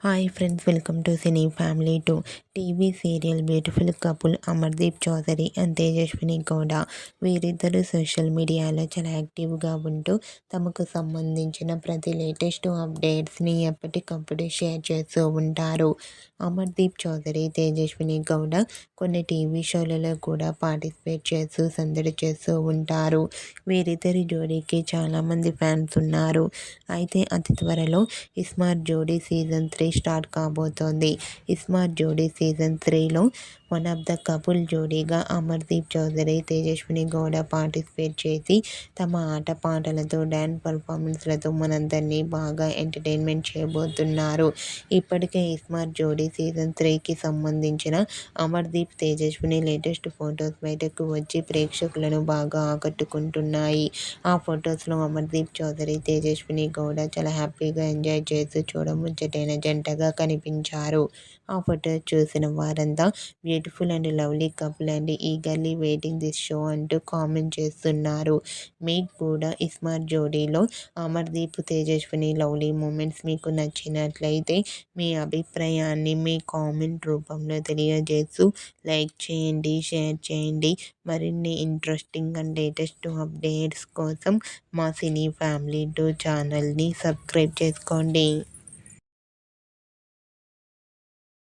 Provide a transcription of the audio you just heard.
Hi friends, welcome to cine family two. TV serial beautiful couple Amardeep Chaudhary and Tejaswini Gowda వీరిద్దరూ social మీడియాలో చాలా యాక్టివ్గా ఉంటూ తమకు సంబంధించిన ప్రతి లేటెస్ట్ అప్డేట్స్ని ఎప్పటికప్పుడు షేర్ చేస్తూ ఉంటారు. అమర్దీప్ చౌదరి, తేజస్విని గౌడ కొన్ని టీవీ షోలలో కూడా పార్టిసిపేట్ చేస్తూ సందడి చేస్తూ ఉంటారు. వీరిద్దరి జోడీకి చాలామంది ఫ్యాన్స్ ఉన్నారు. అయితే అతి త్వరలో ఇస్మార్ట్ జోడీ సీజన్ 3 స్టార్ట్ కాబోతోంది. ఇస్మార్ట్ జోడీ సీజన్ 3లో వన్ ఆఫ్ ద కపుల్ జోడీగా అమర్దీప్ చౌదరి, తేజస్విని గౌడ పార్టిసిపేట్ చేసి తమ ఆటపాటలతో డ్యాన్స్ పర్ఫార్మెన్స్లతో మనందరినీ బాగా ఎంటర్టైన్మెంట్ చేయబోతున్నారు. ఇప్పటికే ఇస్మార్ట్ జోడీ సీజన్ 3కి సంబంధించిన అమర్దీప్, తేజస్విని లేటెస్ట్ ఫొటోస్ బయటకు వచ్చి ప్రేక్షకులను బాగా ఆకట్టుకుంటున్నాయి. ఆ ఫొటోస్లో అమర్దీప్ చౌదరి, తేజస్విని గౌడ చాలా హ్యాపీగా ఎంజాయ్ చేస్తూ చూడముచ్చటైన జంటగా కనిపించారు. ఆ ఫొటోస్ చూసిన వారంతా beautiful and lovely couple and eagerly waiting this show అంటూ కామెంట్ చేస్తున్నారు. మీకు కూడా ఇస్మార్ట్ జోడీలో అమర్దీప్, తేజస్విని లవ్లీ మూమెంట్స్ మీకు నచ్చినట్లయితే మీ అభిప్రాయాన్ని మీ కామెంట్ రూపంలో తెలియజేస్తూ లైక్ చేయండి, షేర్ చేయండి. మరిన్ని ఇంట్రెస్టింగ్ అండ్ లేటెస్ట్ అప్డేట్స్ కోసం మా సినీ ఫ్యామిలీ 2 ఛానల్ని సబ్స్క్రైబ్ చేసుకోండి.